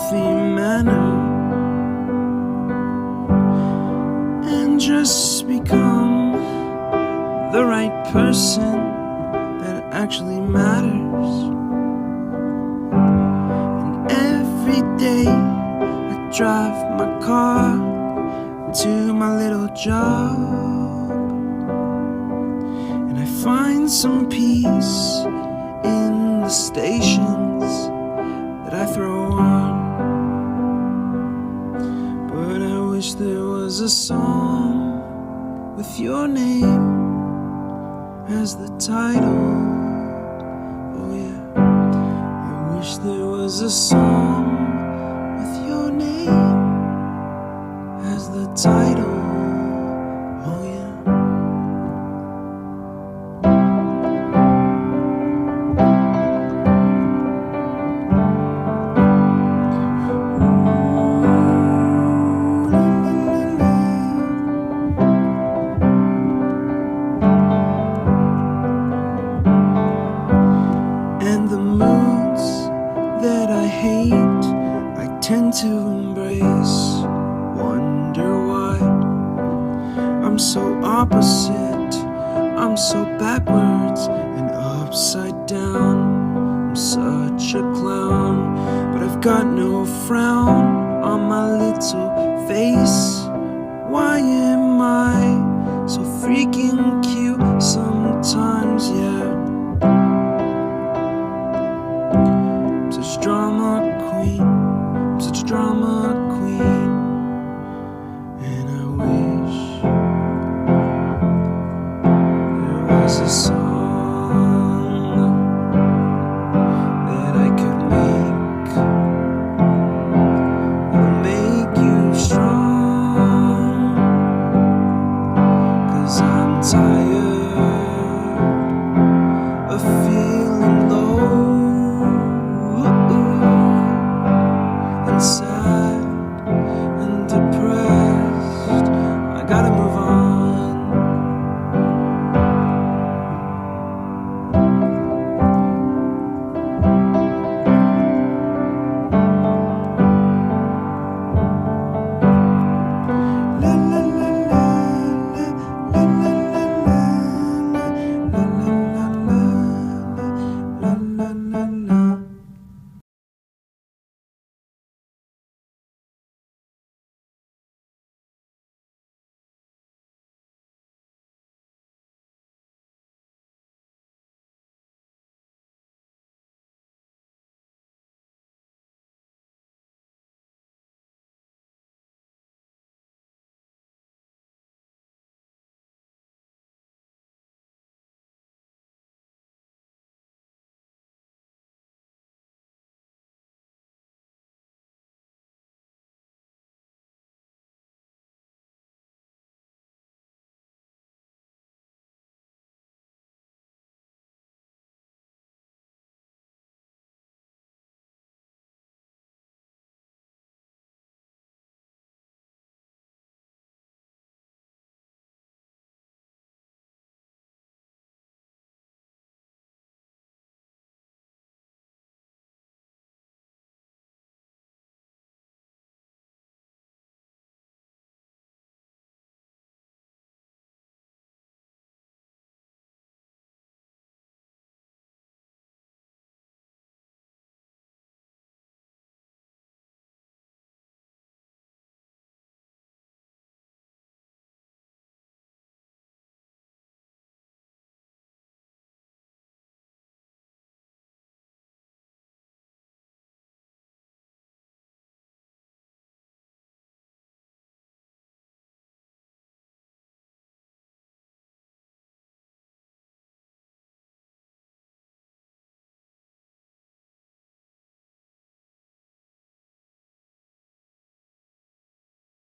healthy manner and just become the right person that actually matters. And every day I drive my car to my little job, and I find some peace in the stations that I throw on. But I wish there was a song with your name as the title. Oh yeah, I wish there was a song with your name as the title. Oh yeah. And the moods that I hate, I tend to embrace. Wonder why I'm so opposite, I'm so backwards and upside down. I'm such a clown, but I've got no frown on my little face. Why am I so freaking cute sometimes, yeah? I'm such a drama queen, I'm such a drama queen. And I wish there was a song that I could make that'll make you strong. 'Cause I'm tired